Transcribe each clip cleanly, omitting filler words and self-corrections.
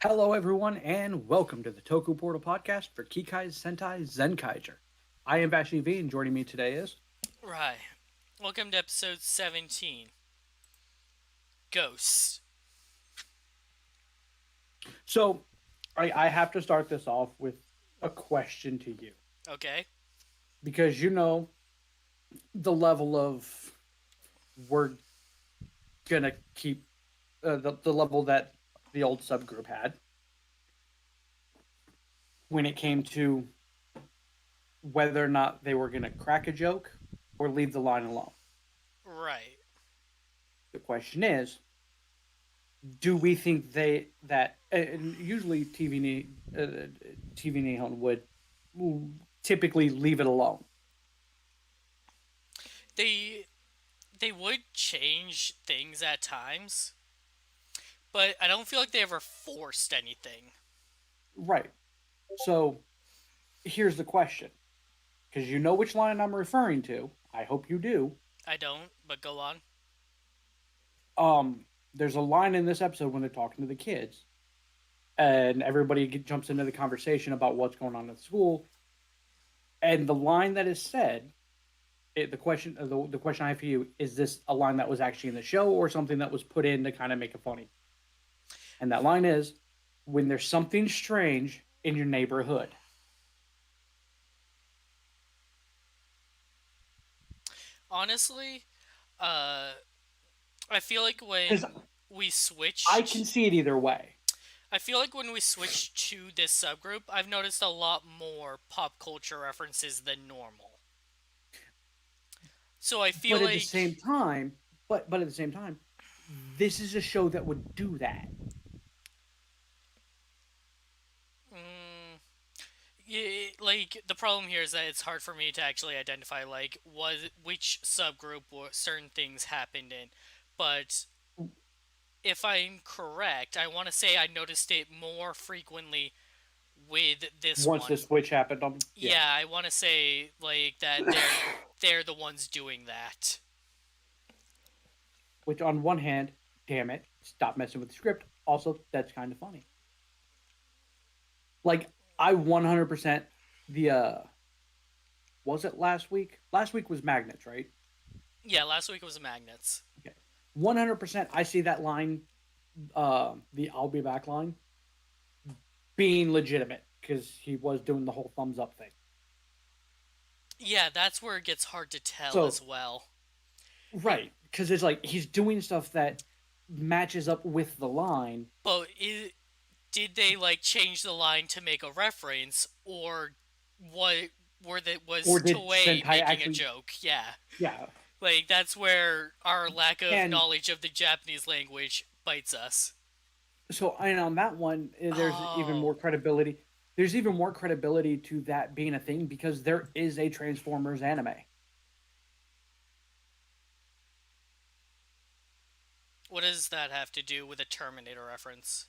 Hello, everyone, and welcome to the Toku Portal podcast for Kikai Sentai Zenkaiger. I am Vashi V, and joining me today is. Right. Welcome to episode 17 Ghosts. So, I have to start this off with a question to you Okay. because you know the level of we're gonna keep the level that the old subgroup had when it came to whether or not they were gonna crack a joke or leave the line alone. Right. The question is, do we think and usually TV Nihon would typically leave it alone. They they would change things at times, but I don't feel like they ever forced anything. Right. So here's the question, because you know which line I'm referring to. I hope you do. I don't, but go on. There's a line in this episode when they're talking to the kids, and everybody jumps into the conversation about what's going on at school. And the line that is said, the question I have for you is: this a line that was actually in the show, or something that was put in to kind of make it funny? And that line is, "When there's something strange in your neighborhood." Honestly, uh I feel like Because we I can switched see it either way. I feel like when we switched to this subgroup, I've noticed a lot more pop culture references than normal. So I feel But at the like same time, but at the same time, this is a show that would do that. mm, yeah, like the problem here is that it's hard for me to actually identify like which subgroup certain things happened in. But if I'm correct, I want to say I noticed it more frequently with this Once the one. switch happened, yeah. Yeah, I want to say like that they're the ones doing that. Which on one hand, damn it, stop messing with the script. Also, that's kind of funny. Like I 100% the was it last week? Last week was magnets, right? Yeah, last week it was magnets. Okay. 100% I see that line, the I'll be back line being legitimate because he was doing the whole thumbs up thing. Yeah, that's where it gets hard to tell So as well. It, right, because it's like he's doing stuff that matches up with the line. but did they like change the line to make a reference, or what were that was Or did Toei Sentai making a actually? joke? Yeah, Yeah. like that's where our lack of And knowledge of the Japanese language bites us. so, and on that one, there's even more Oh, credibility. There's even more credibility to that being a thing because there is a Transformers anime. what does that have to do with a Terminator reference?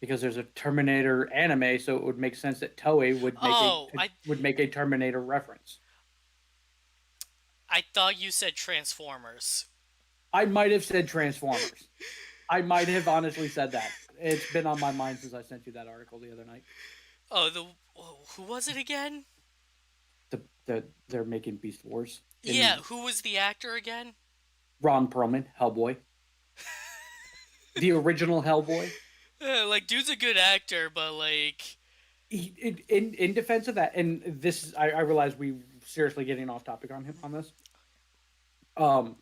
Because there's a Terminator anime, so it would make sense that Toei Oh, would make a Terminator reference. I thought you said Transformers. I might have said Transformers. I might have honestly said that. It's been on my mind since I sent you that article the other night. Oh, who was it again? They're making Beast Wars Yeah, in who was the actor again? Ron Perlman, Hellboy, the original Hellboy. Like, dude's a good actor, but like, In defense of that, and this I realize we seriously getting off topic on him on this. Um,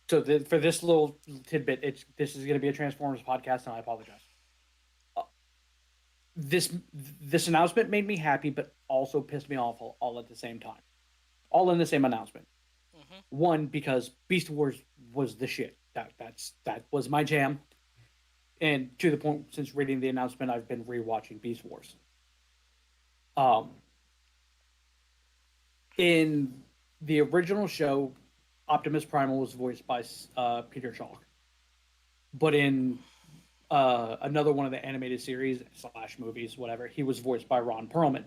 so for this little tidbit, this is going to be a Transformers podcast, and I apologize. Uh, this announcement made me happy, but also pissed me off all at the same time, all in the same announcement. hmm One, because Beast Wars was the shit. That was my jam, and to the point, since reading the announcement, I've been rewatching Beast Wars. Um, in the original show, Optimus Primal was voiced by Peter Chalk, but in another one of the animated series slash movies, whatever, he was voiced by Ron Perlman.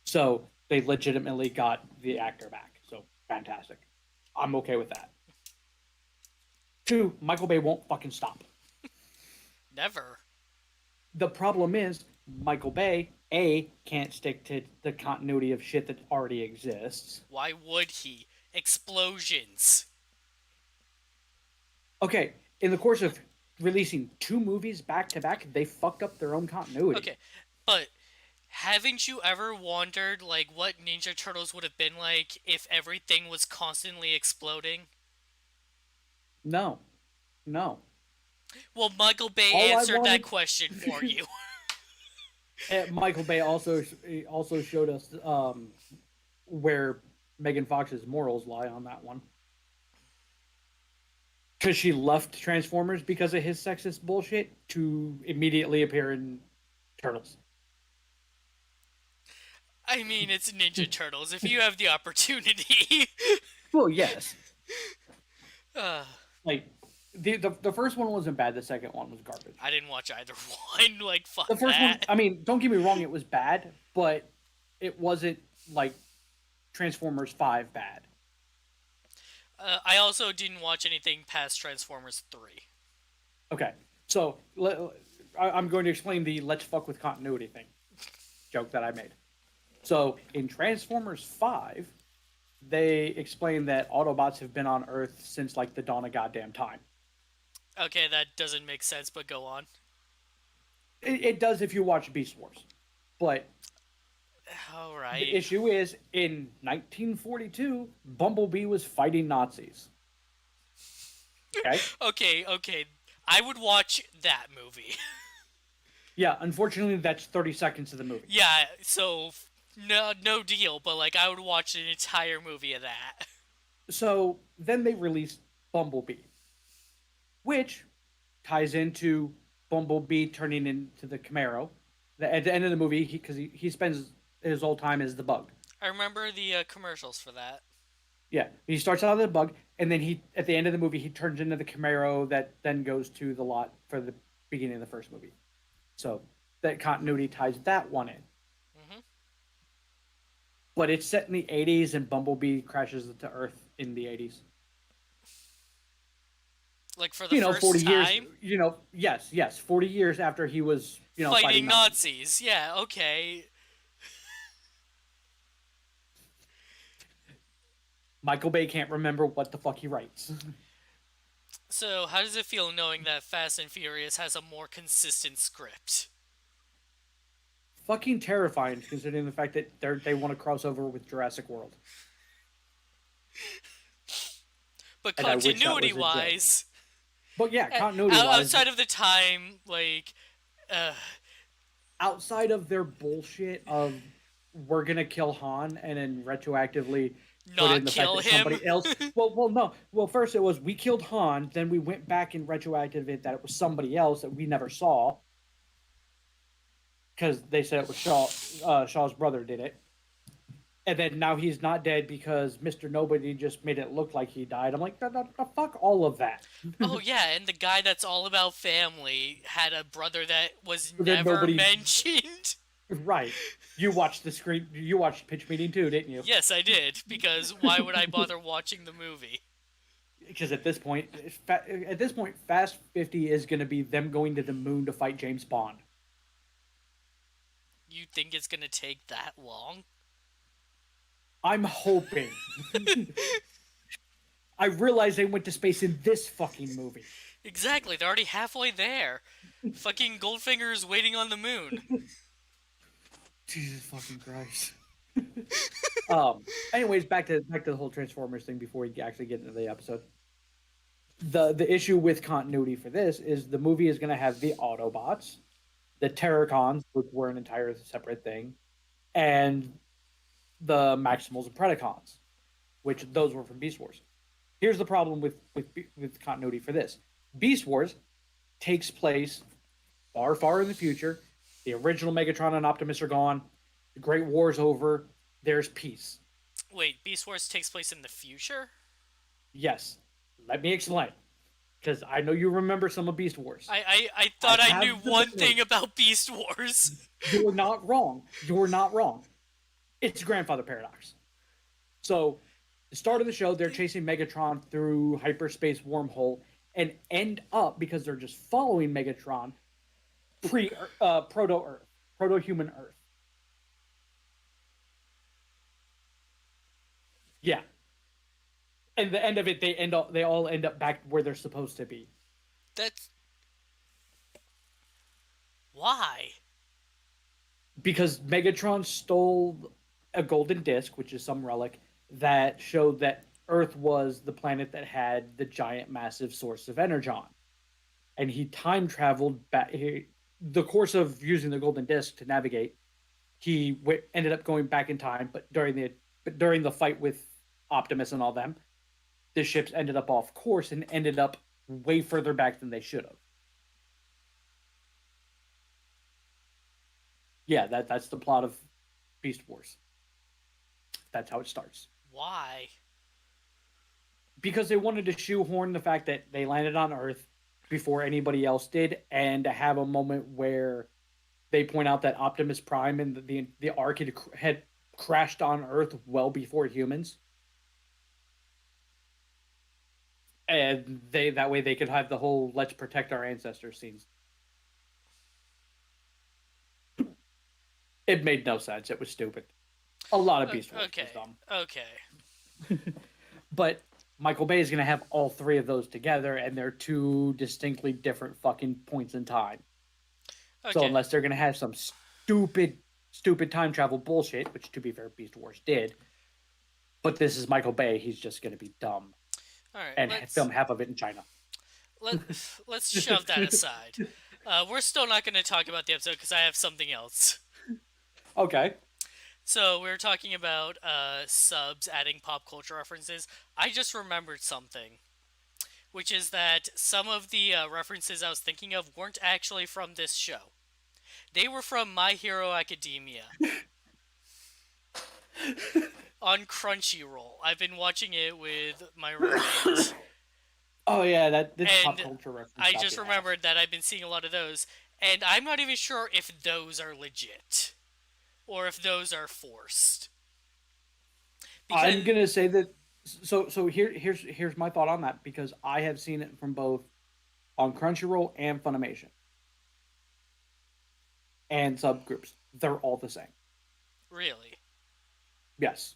So they legitimately got the actor back. So fantastic. I'm okay with that. Two, Michael Bay won't fucking stop. never. The problem is Michael Bay A can't stick to the continuity of shit that already exists. Why would he? Explosions. Okay, in the course of releasing two movies back to back, they fucked up their own continuity. Okay, but haven't you ever wondered, like, what Ninja Turtles would have been like if everything was constantly exploding? No, no. Well, Michael Bay All I answered that wanted, question for you. Michael Bay also showed us where Megan Fox's morals lie on that one. Because she left Transformers because of his sexist bullshit to immediately appear in Turtles. I mean, it's Ninja Turtles. If you have the opportunity. Well, yes. uh, Like the first one wasn't bad. The second one was garbage. I didn't watch either one. Like, fuck The first one, that. I mean, don't get me wrong, it was bad, but it wasn't like Transformers 5 bad. I also didn't watch anything past Transformers 3. Okay, so I'm going to explain the let's fuck with continuity thing joke that I made. So in Transformers 5, they explain that Autobots have been on Earth since like the dawn of goddamn time. Okay, that doesn't make sense, but go on. It does if you watch Beast Wars. But the Alright. issue is in 1942, Bumblebee was fighting Nazis. Okay? Okay. I would watch that movie. Yeah, unfortunately, that's 30 seconds of the movie. Yeah, so no deal, but like I would watch an entire movie of that. So then they released Bumblebee, which ties into Bumblebee turning into the Camaro. At the end of the movie, because he spends his whole time as the bug. I remember the commercials for that. Yeah, he starts out as the bug, and then he at the end of the movie he turns into the Camaro that then goes to the lot for the beginning of the first movie. So that continuity ties that one in. Hmm. But it's set in the 80s, and Bumblebee crashes to Earth in the 80s. Like for the 40 first years, time, yes, 40 years after he was, fighting fighting Nazis. Nazis. Yeah, okay. Michael Bay can't remember what the fuck he writes. So how does it feel knowing that Fast and Furious has a more consistent script? Fucking terrifying, considering the fact that they want to cross over with Jurassic World. But And I wish that continuity was a joke. wise, But yeah, continuity wise, outside of the time, like, outside of their bullshit of we're gonna kill Han and then retroactively put not in the fact kill that him. somebody else. Well, no. Well, first it was we killed Han, then we went back and retroactive it that it was somebody else that we never saw because they said it was Shaw's brother did it. And then now he's not dead because Mr. Nobody just made it look like he died. I'm like, no, fuck all of that. Oh yeah, and the guy that's all about family had a brother that was That never nobody- mentioned. Right. You watched the screen. You watched Pitch Meeting too, didn't you? Yes, I did, because why would I bother watching the movie? Because at this point, Fast 50 is going to be them going to the moon to fight James Bond. You think it's gonna take that long? I'm hoping. I realize they went to space in this fucking movie. Exactly, they're already halfway there. Fucking Goldfinger is waiting on the moon. Jesus fucking Christ. Anyways, back to the whole Transformers thing before we actually get into the episode. The issue with continuity for this is the movie is going to have the Autobots, the Terracons, which were an entire separate thing, and the Maximals and Predacons, which those were from Beast Wars. Here's the problem with continuity for this. Beast Wars takes place far in the future. The original Megatron and Optimus are gone. The Great War's over. There's peace. Wait, Beast Wars takes place in the future? Yes. Let me explain. Because I know you remember some of Beast Wars. I thought I knew one memory. thing about Beast Wars. You're not wrong. You're not wrong. It's grandfather paradox. So, the start of the show, they're chasing Megatron through hyperspace wormhole and end up, because they're just following Megatron, pre proto Earth, proto human Earth. Yeah, and the end of it, they all end up back where they're supposed to be That's why. because Megatron stole a golden disc, which is some relic that showed that Earth was the planet that had the giant, massive source of energon, and he time traveled back. The course of using the golden disc to navigate, ended up going back in time, but during the fight with Optimus and all them, the ships ended up off course and ended up way further back than they should have. Yeah, that's the plot of Beast Wars. That's how it starts. Why? Because they wanted to shoehorn the fact that they landed on Earth before anybody else did, and to have a moment where they point out that Optimus Prime and the Ark had crashed on Earth well before humans, and they that way they could have the whole "let's protect our ancestors" scenes. It made no sense. It was stupid. A lot of Beast Wars was Okay. dumb. Okay. But Michael Bay is going to have all three of those together, and they're two distinctly different fucking points in time. So Okay. unless they're going to have some stupid time travel bullshit, which to be fair, Beast Wars did, but this is Michael Bay, he's just going to be dumb All right. and film half of it in China. let let's shove that aside. We're still not going to talk about the episode because I have something else. Okay. So we were talking about subs adding pop culture references. I just remembered something, which is that some of the references I was thinking of weren't actually from this show. They were from My Hero Academia on Crunchyroll. I've been watching it with my roommate. Oh yeah, that's pop And culture reference. I just remembered that I've been seeing a lot of those, and I'm not even sure if those are legit or if those are forced. Because I'm gonna say that. So here's my thought on that, because I have seen it from both on Crunchyroll and Funimation and subgroups. They're all the same. Really? Yes.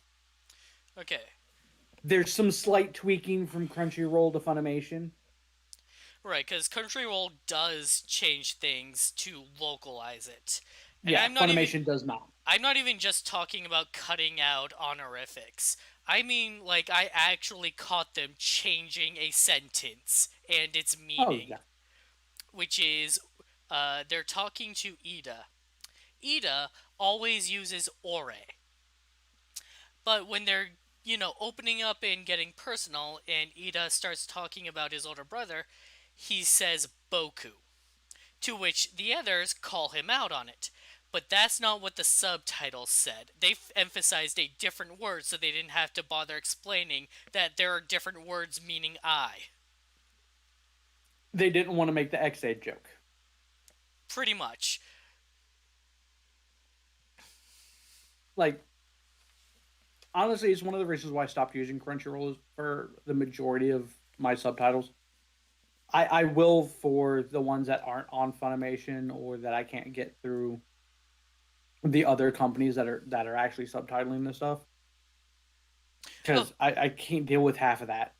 Okay. There's some slight tweaking from Crunchyroll to Funimation. Right, because Crunchyroll does change things to localize it. And Yeah, Funimation does not. I'm not even just talking about cutting out honorifics. I mean, like, I actually caught them changing a sentence and its meaning. Oh, yeah. Which is, they're talking to Ida. Ida always uses ore. But when they're, opening up and getting personal, and Ida starts talking about his older brother, he says Boku. To which the others call him out on it. But that's not what the subtitles said. They emphasized a different word so they didn't have to bother explaining that there are different words meaning I. They didn't want to make the X-Aid joke. Pretty much. Like, honestly, it's one of the reasons why I stopped using Crunchyroll for the majority of my subtitles. I will for the ones that aren't on Funimation or that I can't get through the other companies that are actually subtitling this stuff, because I can't deal with half of that.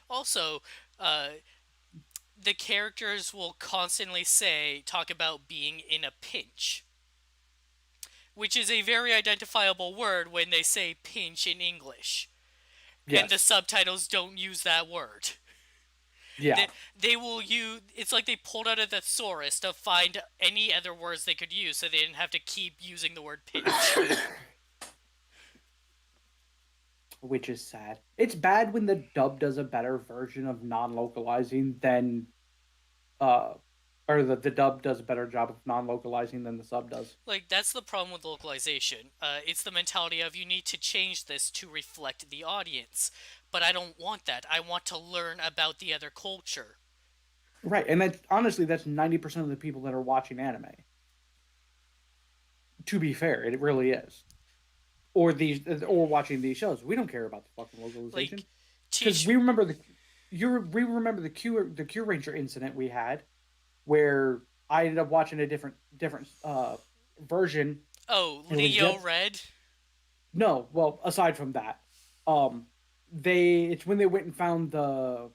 Also, the characters will constantly talk about being in a pinch, which is a very identifiable word when they say pinch in English. Yes. And the subtitles don't use that word. Yeah. They will use. It's like they pulled out a thesaurus to find any other words they could use, so they didn't have to keep using the word pinch. Which is sad. It's bad when the dub does a better version of non-localizing than, or the dub does a better job of non-localizing than the sub does. Like, that's the problem with localization. It's the mentality of, you need to change this to reflect the audience. But I don't want that. I want to learn about the other culture. Right, and honestly, that's 90% of the people that are watching anime. To be fair, it really is. Or watching these shows. We don't care about the fucking localization. Because we remember the Q Ranger incident we had, where I ended up watching a different version. Oh, It was Leo just Red. no. Well, aside from that, um, it's when they went and found the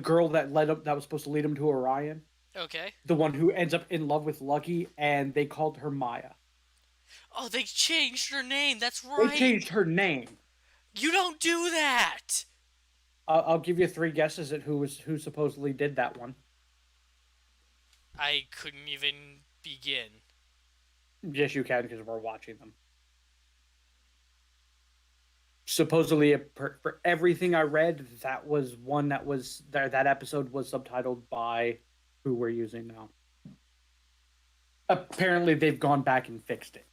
girl that led up that was supposed to lead him to Orion, Okay. the one who ends up in love with Lucky, and they called her Maya. Oh, they changed her name. That's They right. changed her name. You don't do that. I'll give you three guesses at who supposedly did that one. I couldn't even begin. Yes, you can because we're watching them. Supposedly, for everything I read, that was one that was there. That episode was subtitled by who we're using now. Apparently, they've gone back and fixed it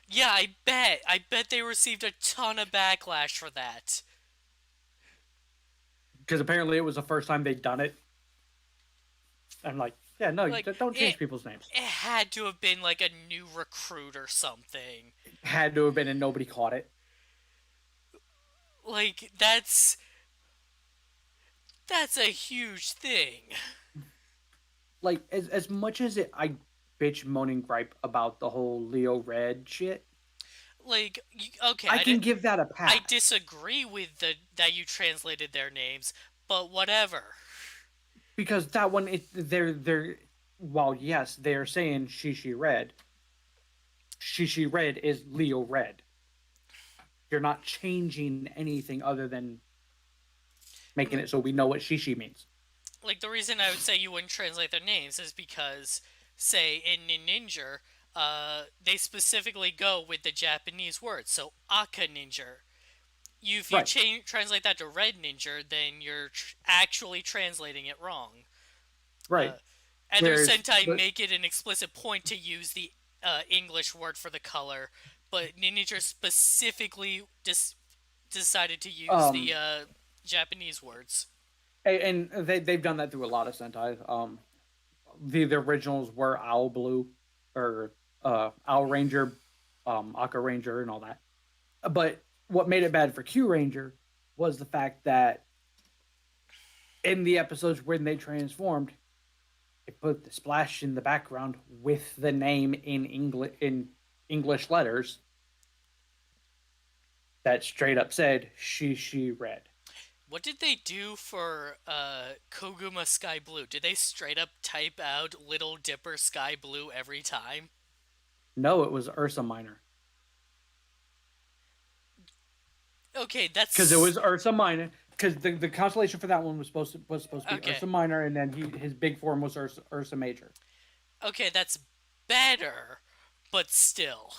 Yeah, I bet. I bet they received a ton of backlash for that. because apparently it was the first time they'd done it. I'm like, yeah, no, Like don't change people's names. it had to have been like a new recruit or something. Had to have been, and nobody caught it. Like that's a huge thing. Like as much as I bitch, moan, and gripe about the whole Leo Red shit, Like okay, I can give that a I pass disagree with the that you translated their names, but whatever. because that one, they're while yes, they are saying Shishi Red. Shishi Red is Leo Red. You're not changing anything other than making it so we know what Shishi means. Like the reason I would say you wouldn't translate their names is because, say in Ninja, they specifically go with the Japanese word. So Aka Ninja. If you Right, translate that to Red Ninja, then you're actually translating it wrong. right. Uh, Other Whereas, Sentai but make it an explicit point to use the English word for the color, but Ninja specifically decided to use the um, Japanese words. and they've done that through a lot of Sentai. The originals were Owl Blue or Owl Ranger, Aka Ranger, and all that. But what made it bad for Q Ranger was the fact that in the episodes when they transformed, it put the splash in the background with the name in English letters that straight up said she read. What did they do for Koguma Sky Blue? Did they straight up type out Little Dipper Sky Blue every time? No, it was Ursa Minor Okay, because it that's was Ursa Minor because the constellation for that one was supposed to be okay. Ursa Minor, and then his big form was Ursa Major. Okay, that's better, but still.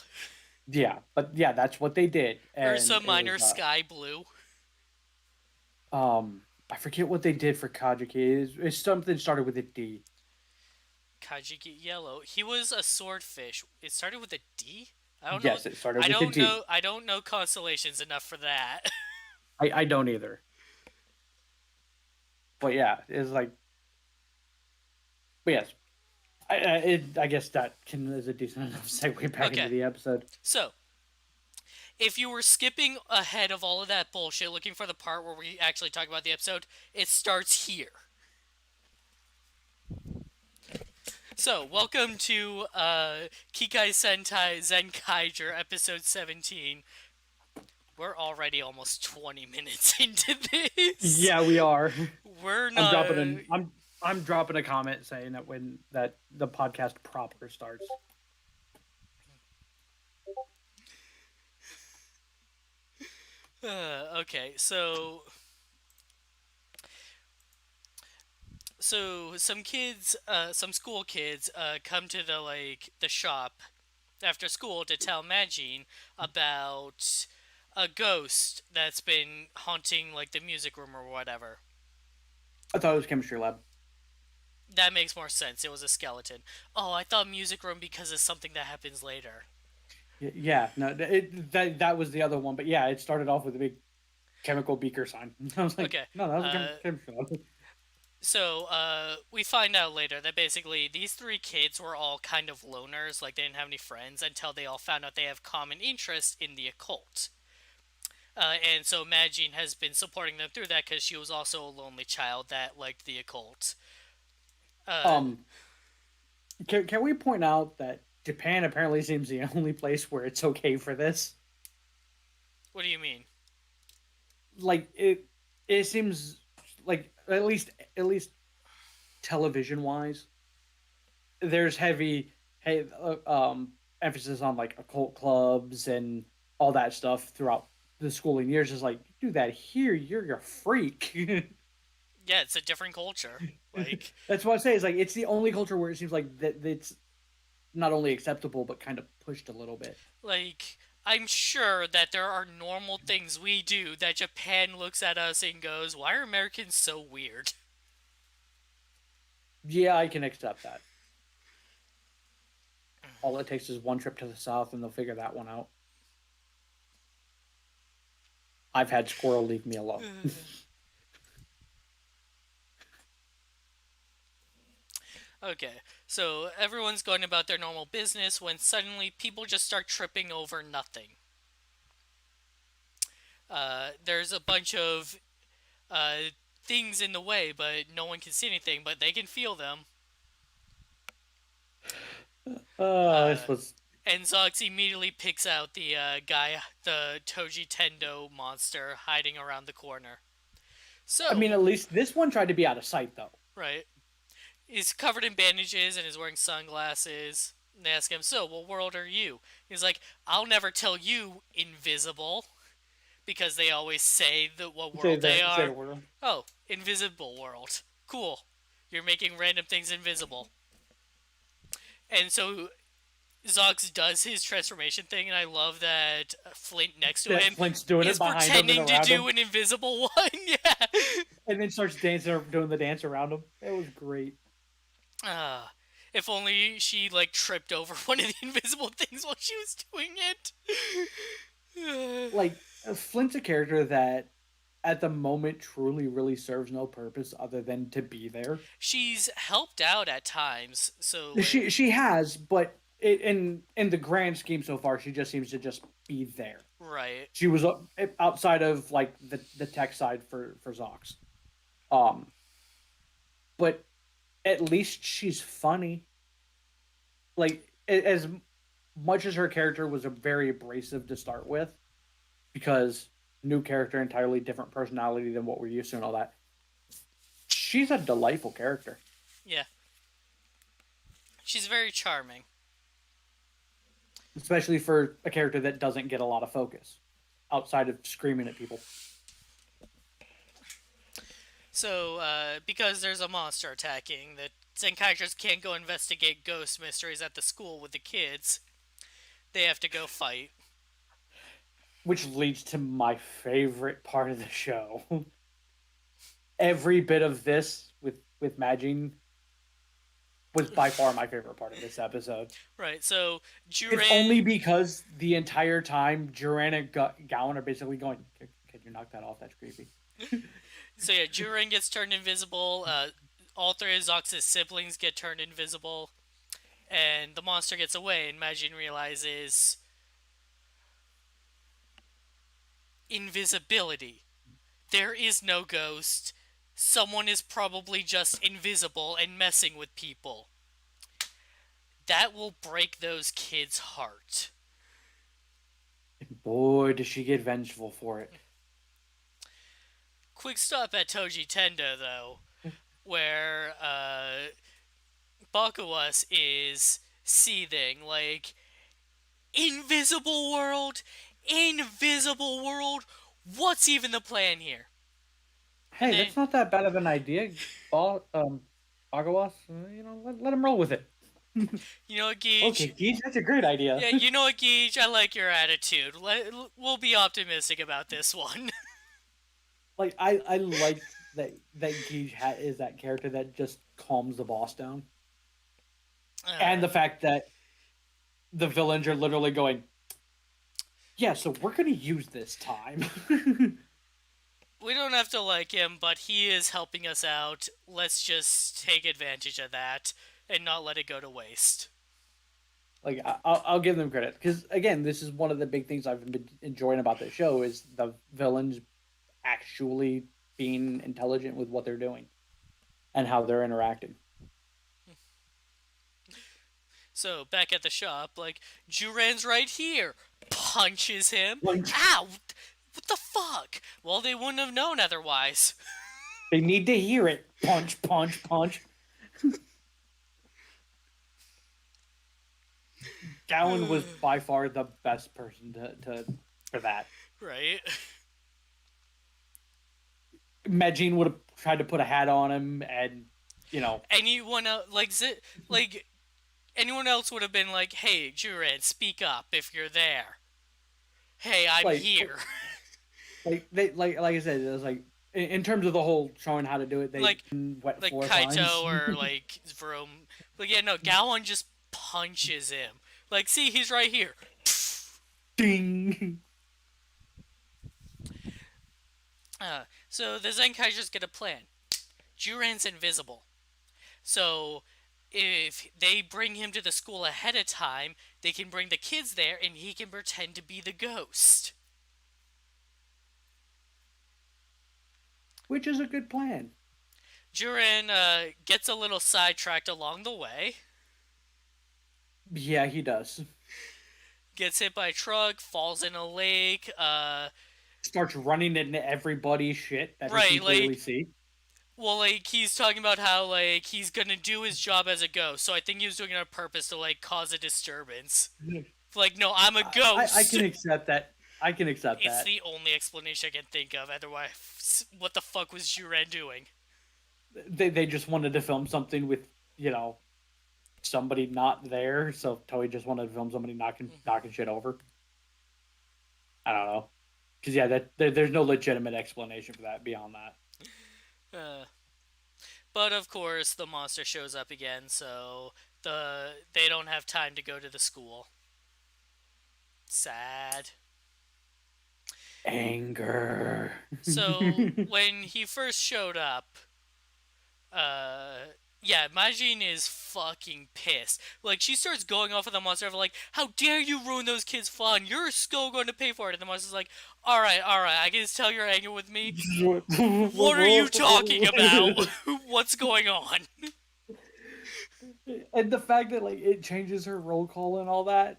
Yeah, but yeah, that's what they did, Ursa and it Minor was Sky Blue. I forget what they did for Kajiki. It's something started with a D. Kajiki Yellow. He was a swordfish. It started with a D? I don't know. Yes, it started with a D. I don't know constellations enough for that. I don't either. But yeah, it's like, but yes, I guess that is a decent enough segue back into Okay. the episode. So, if you were skipping ahead of all of that bullshit looking for the part where we actually talk about the episode, it starts here. So, welcome to Kikai Sentai Zenkaiger episode 17. We're already almost 20 minutes into this. Yeah, we are. We're I'm not. dropping an I'm dropping a comment saying that when that the podcast proper starts. Okay, so some kids, some school kids, come to the shop after school to tell Magine about a ghost that's been haunting like the music room or whatever. I thought it was chemistry lab. That makes more sense. It was a skeleton. Oh, I thought music room because it's something that happens later. Yeah, no, that was the other one, but yeah, it started off with a big chemical beaker sign. I was like, Okay. no, that was a chemistry lab. So, we find out later that basically these three kids were all kind of loners, like they didn't have any friends until they all found out they have common interest in the occult. And so Magine has been supporting them through that because she was also a lonely child that liked the occult. Uh, Um, Can we point out that Japan apparently seems the only place where it's okay for this? What do you mean? Like it seems like at least television wise, there's heavy emphasis on like occult clubs and all that stuff throughout the schooling years. Is like, do that here, you're a freak. Yeah, it's a different culture. Like, That's what I say. Is like it's the only culture where it seems like that it's not only acceptable but kind of pushed a little bit. like I'm sure that there are normal things we do that Japan looks at us and goes, "Why are Americans so weird?" Yeah, I can accept that. All it takes is one trip to the south, and they'll figure that one out. I've had squirrel leave me alone. Okay, so everyone's going about their normal business when suddenly people just start tripping over nothing. There's a bunch of uh, things in the way, but no one can see anything, but they can feel them. This Uh, was. and Zox immediately picks out the guy, the Toji Tendo monster hiding around the corner. I mean, So, at least this one tried to be out of sight, though. right, he's covered in bandages and is wearing sunglasses. And they ask him, "So, what world are you?" He's like, "I'll never tell you, invisible," because they always say what world they Say are. the word. Oh, invisible world. Cool. You're making random things invisible. And so Zox does his transformation thing, and I love that Flint next to That him Flint's doing it is behind him and pretending to around him, do an invisible one. Yeah. and then starts dancing, doing the dance around him. It was great. Uh, if only she like tripped over one of the invisible things while she was doing it. Like Flint's a character that, at the moment, truly really serves no purpose other than to be there. She's helped out at times, so She like she has, but in the grand scheme so far, she just seems to just be there. right. She was outside of like the tech side for Zox. Um, but at least she's funny. Like as much as her character was a very abrasive to start with, because new character, entirely different personality than what we're used to, and all that. She's a delightful character, Yeah. She's very charming. especially for a character that doesn't get a lot of focus outside of screaming at people. So, because there's a monster attacking, the Zenkaigers can't go investigate ghost mysteries at the school with the kids. They have to go fight. Which leads to my favorite part of the show. Every bit of this with Majin was by far my favorite part of this episode. Right, so If Juren. only because the entire time Duran and Gowan are basically going, "Can you knock that off? That's creepy." So, yeah, Juren gets turned invisible. All three of Zox's siblings get turned invisible. And the monster gets away, and Majin realizes invisibility. There is no ghost. Someone is probably just invisible and messing with people. That will break those kids' heart. And boy, does she get vengeful for it. Quick stop at Toji Tenda, though, where Bakuwas is seething. Like, invisible world? Invisible world? What's even the plan here? And Hey, then, that's not that bad of an idea, Agawas. Let him roll with it. you know what, Geej? Okay, geez, that's a great idea. Yeah, you know what, Geej? I like your attitude. We'll be optimistic about this one. Like I like that Geej is that character that just calms the boss down, and the fact that the villains are literally going, "Yeah, so we're gonna use this time." We don't have to like him, but he is helping us out. Let's just take advantage of that and not let it go to waste. Like I'll give them credit because again, this is one of the big things I've been enjoying about the show is the villains actually being intelligent with what they're doing and how they're interacting. So back at the shop, like Juran's right here, punches him. Like, Ow! What the fuck? Well, they wouldn't have known otherwise. they need to hear it. Punch, punch, punch. Gowan was by far the best person to for that. Right? Medjin would have tried to put a hat on him, and Anyone else, like anyone else would have been like, "Hey, Juran, speak up if you're there. Hey, I'm like here." like I said, it was like in terms of the whole showing how to do it, they like wet like floor Kaito signs. or like Vroom. But yeah, no, Gowan just punches him. Like, see, he's right here. Ding. So the Zenkaigers get a plan. Juran's invisible. So if they bring him to the school ahead of time, they can bring the kids there and he can pretend to be the ghost. Which is a good plan. Juran gets a little sidetracked along the way. Yeah, he does. Gets hit by a truck, falls in a lake. Starts running into everybody's shit that he can clearly see. Well, like, he's talking about how, like, he's gonna do his job as a ghost, so I think he was doing it on purpose to, like, cause a disturbance. Like, no, I'm a ghost! I can accept that. I can accept that. It's the only explanation I can think of, otherwise, what the fuck was Juran doing? They just wanted to film something with, somebody not there, so Toei just wanted to film somebody knocking shit over. I don't know. Because, yeah, there's no legitimate explanation for that beyond that. But of course, the monster shows up again, so they don't have time to go to the school. Sad. Anger. So when he first showed up, yeah, Majin is fucking pissed. Like, she starts going off with the monster of like, "How dare you ruin those kids' fun? You're still going to pay for it." And the monster's like, all right, I can tell you're angry with me. What are you talking about? What's going on? And the fact that, like, it changes her roll call and all that.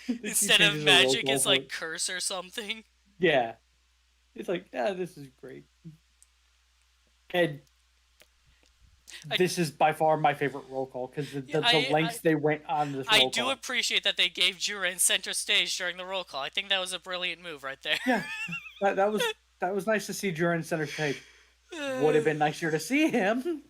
Instead of magic, it's like curse or something. Yeah. It's like, yeah, this is great. And this is by far my favorite roll call, because the lengths they went on this roll call. I do appreciate that they gave Juran center stage during the roll call. I think that was a brilliant move right there. Yeah, that was nice to see Juran center stage. Would have been nicer to see him.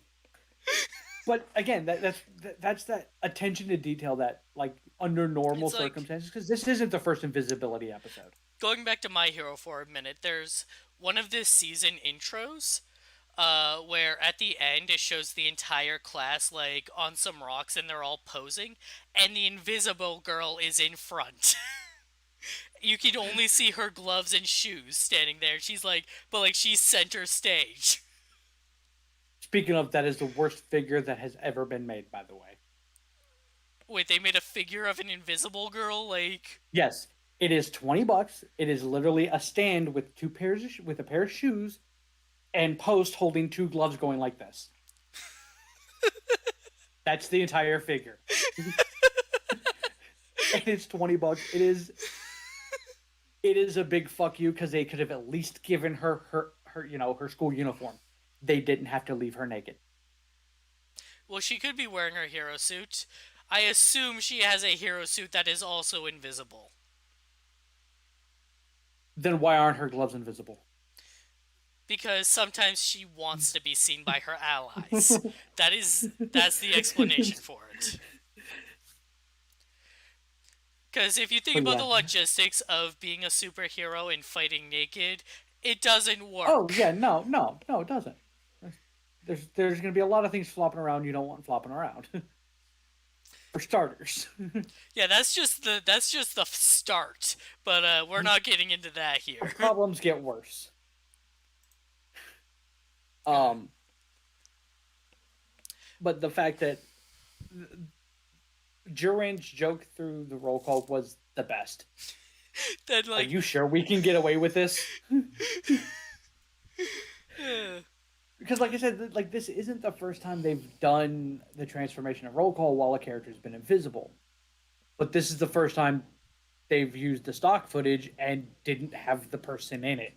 But again, that's that attention to detail that, like, under normal circumstances, because this isn't the first invisibility episode. Going back to My Hero for a minute, there's one of this season intros where at the end it shows the entire class, like, on some rocks and they're all posing, and the invisible girl is in front. You can only see her gloves and shoes standing there. She's like, but like, she's center stage. Speaking of, that is the worst figure that has ever been made, by the way. Wait, they made a figure of an invisible girl? Like, yes, it is $20. It is literally a stand with a pair of shoes, and Post holding two gloves going like this. That's the entire figure. And it's $20. It is a big fuck you, because they could have at least given her her school uniform. They didn't have to leave her naked. Well, she could be wearing her hero suit. I assume she has a hero suit that is also invisible. Then why aren't her gloves invisible? Because sometimes she wants to be seen by her allies. That's the explanation for it. Because if you think about the logistics of being a superhero and fighting naked, it doesn't work. Oh, yeah, no, it doesn't. There's going to be a lot of things flopping around you don't want flopping around. For starters. Yeah, that's just the start. But we're not getting into that here. Problems get worse. But the fact that Juran's joke through the roll call was the best. Then, like, are you sure we can get away with this? because like I said, like this isn't the first time they've done the transformation of roll call while a character's been invisible, but this is the first time they've used the stock footage and didn't have the person in it.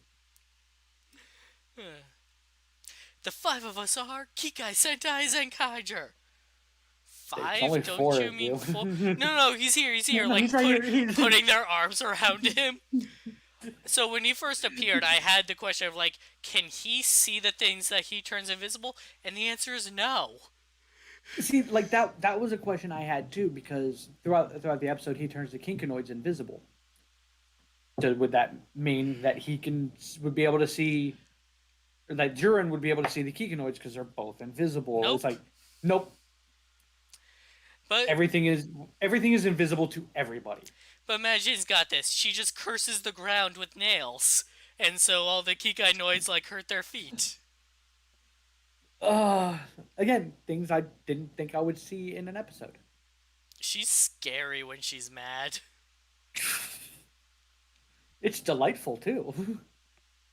The five of us are Kikai Sentai Zenkaiger. It's Five? only Don't four you of mean you. four? No, no, he's here. He's here. No, he's Like right here. putting their arms around him. So when he first appeared, I had the question of like, can he see the things that he turns invisible? And the answer is no. See, like that was a question I had too, because throughout the episode he turns the Kinkanoids invisible. Would that mean that he would be able to see, or that Jiren would be able to see the Kikanoids because they're both invisible? It's Nope. like, nope. But Everything is invisible to everybody. but Majin's got this. She just curses the ground with nails, and so all the Kikai noids like hurt their feet. Uh Again, things I didn't think I would see in an episode. She's scary when she's mad. It's delightful too.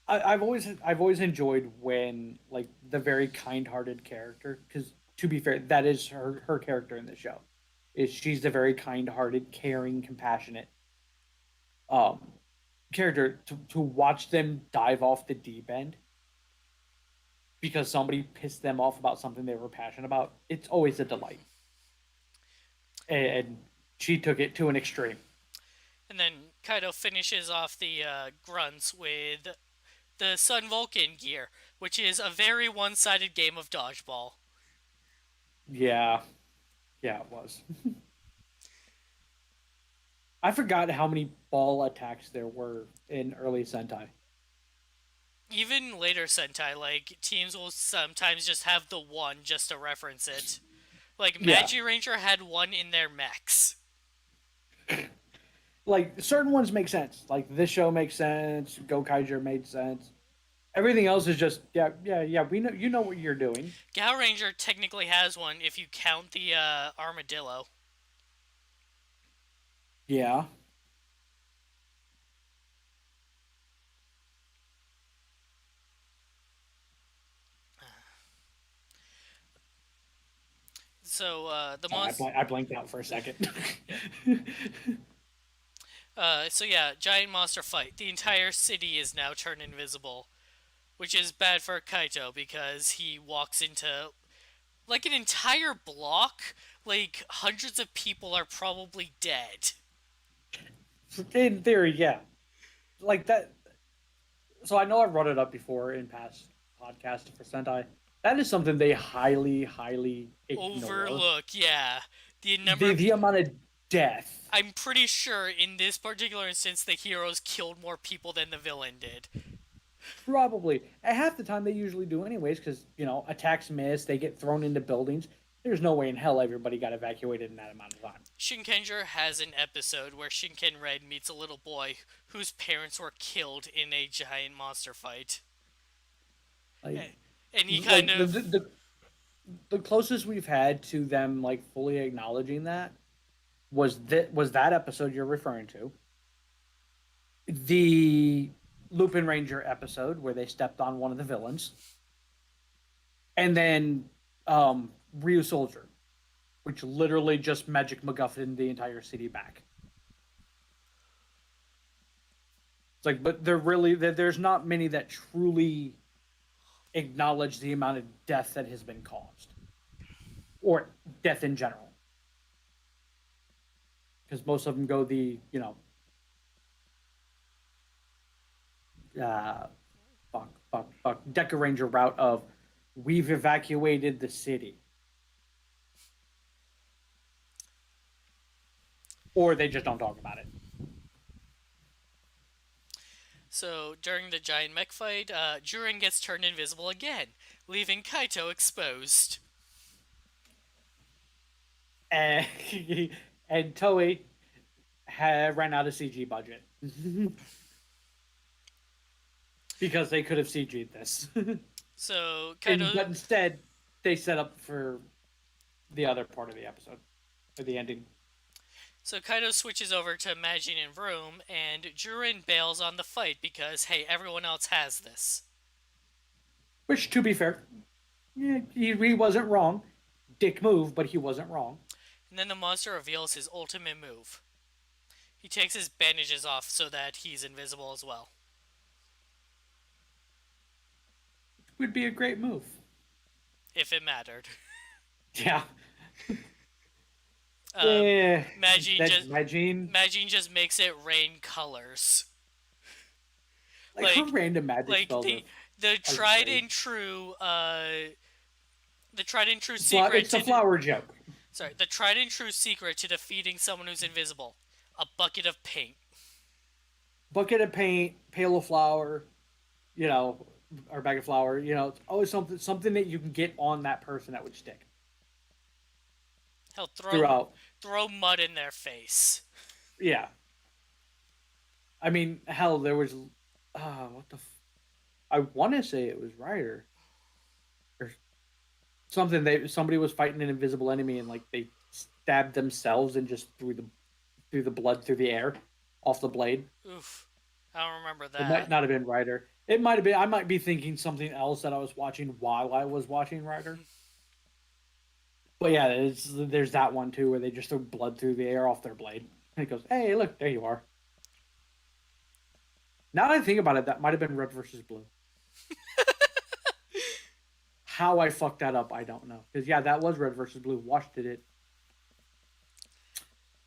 I've always enjoyed when like the very kind-hearted character, because to be fair, that is her character in the show. Is she's the very kind-hearted, caring, compassionate um character, to watch them dive off the deep end because somebody pissed them off about something they were passionate about. It's always a delight, and she took it to an extreme. And then Kaido finishes off the grunts with the Sun Vulcan gear, which is a very one-sided game of dodgeball. Yeah, yeah, it was. I forgot how many ball attacks there were in early Sentai. Even later Sentai, like, teams will sometimes just have the one just to reference it. Like, Yeah, Magi Ranger had one in their mechs. like certain ones make sense. Like this show makes sense. Go Kaiser made sense. Everything else is just, yeah, yeah, yeah. We know, you know what you're doing. Gao Ranger technically has one if you count the armadillo. Yeah. So, the Sorry, monster. I blanked out for a second. So yeah, giant monster fight. The entire city is now turned invisible, which is bad for Kaito because he walks into like an entire block. Like hundreds of people are probably dead. In theory, yeah. Like that. So I know I brought it up before in past podcasts for Sentai. That is something they highly, highly ignore. Overlook, yeah. The number The amount of death. I'm pretty sure in this particular instance the heroes killed more people than the villain did. Probably. At half the time they usually do anyways, because attacks miss, they get thrown into buildings. There's no way in hell everybody got evacuated in that amount of time. Shinkenger has an episode where Shinken Red meets a little boy whose parents were killed in a giant monster fight. Like, And he kind like the, of. the, the the closest we've had to them like fully acknowledging that was that episode you're referring to. The Lupin Ranger episode where they stepped on one of the villains, and then Ryu Soldier, which literally just magic MacGuffin the entire city back. It's like, but there's not many that truly acknowledge the amount of death that has been caused, or death in general, because most of them go the uh, Deca Ranger route of we've evacuated the city, or they just don't talk about it. So during the giant mech fight, Jurin gets turned invisible again, leaving Kaito exposed. And and Toei had ran out of CG budget because they could have CG'd this, So but Kaito, instead they set up for the other part of the episode, or the ending. so Kaito switches over to Majin and Vroom, and Jurin bails on the fight because hey, everyone else has this. Which, to be fair, Yeah, he wasn't wrong. Dick move, but he wasn't wrong. And then the monster reveals his ultimate move. He takes his bandages off so that he's invisible as well. Would be a great move. If it mattered. Yeah. Um, Yeah. Magine That just Magine, Magine just makes it rain colors. like her Like random magic like spells the are tried great. and true the tried and true secret It's a to flower joke. the tried and true secret to defeating someone who's invisible. A bucket of paint. Bucket of paint, pail of flour, you know, or bag of flour. It's always something that you can get on that person that would stick Hell, throughout. throw mud in their face. Yeah. I mean, hell, there was. What the? I want to say it was Ryder or something. Somebody was fighting an invisible enemy and like they stabbed themselves and just threw the blood through the air off the blade. Oof. I don't remember It might that. not have been Ryder. It might have been. I might be thinking something else that I was watching while I was watching Ryder. But yeah, there's that one too where they just throw blood through the air off their blade. And it goes, "Hey, look, there you are." Now that I think about it, that might have been red versus blue. How I fucked that up, I don't know. Because yeah, that was red versus blue. Watched it.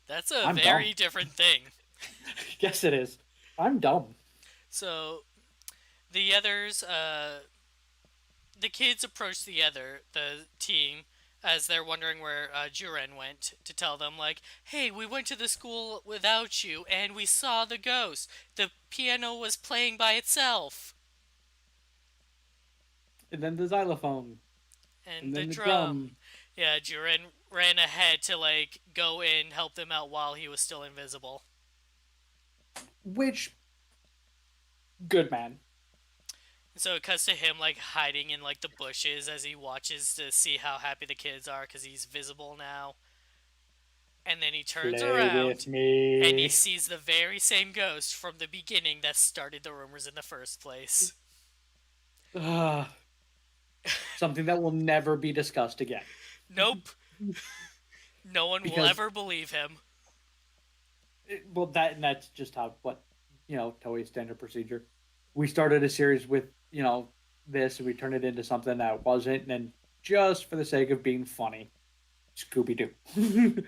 That's a I'm dumb. very different thing. Yes, it is. I'm dumb. So the others, the kids approach the team, as they're wondering where Juren went to tell them, like, hey, we went to the school without you and we saw the ghost. The piano was playing by itself. And then the xylophone. And And the then the drum. drum. Yeah, Juren ran ahead to, like, go in, help them out while he was still invisible. Which, good man. So it cuts to him, like, hiding in, like, the bushes as he watches to see how happy the kids are because he's visible now. And then he turns Play around with and he me. sees the very same ghost from the beginning that started the rumors in the first place. Ugh. Something that will never be discussed again. Nope. No one will Because ever believe him. well, that's just how what Toei's standard procedure. We started a series with this, and we turned it into something that wasn't, and then just for the sake of being funny, Scooby Doo.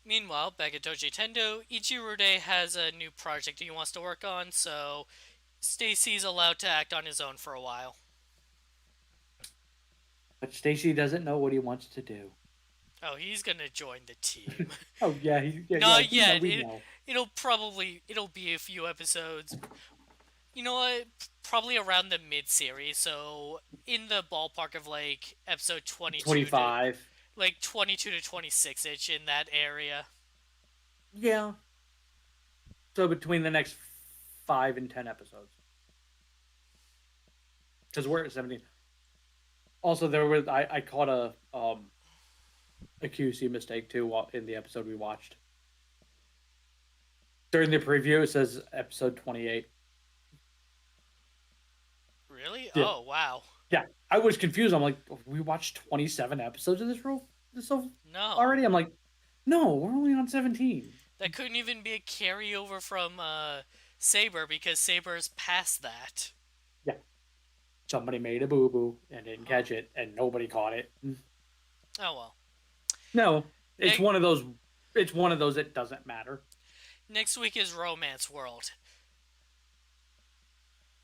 Meanwhile, back at Doji Tendo, Ichirude has a new project he wants to work on, so Stacy's allowed to act on his own for a while. But Stacy doesn't know what he wants to do. Oh, he's gonna join the team. Oh yeah, Not we know, yet. we know. It'll be a few episodes. You know what? Probably around the mid-series, so in the ballpark of like episode 22 to 25. 22 to 26 ish in that area. Yeah. So between the next 5 and 10 episodes, because we're at 17. Also, there was I caught a QC mistake too in the episode we watched. During the preview, it says episode 28. Really? Yeah, Oh, wow. yeah. I was confused. I'm like, we watched 27 episodes of this role so No. already. I'm like, no, we're only on 17. That couldn't even be a carryover from Saber because Saber's past that. Yeah, somebody made a boo boo and didn't catch it, and nobody caught it. Oh well. No, it's Ne- one of those. It's one of those that doesn't matter. Next week is Romance World.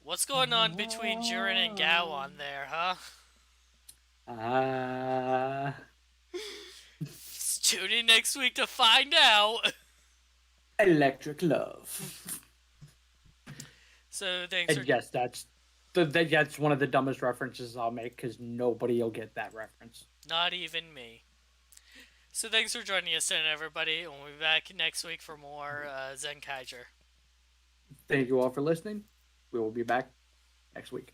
What's going on between Jiren and Gao on there, huh? Ah, Tune in next week to find out. electric love. So thanks for And yes, that's one of the dumbest references I'll make because nobody will get that reference. not even me. So thanks for joining us tonight, everybody, and we'll be back next week for more Zenkaiger. Thank you all for listening. We will be back next week.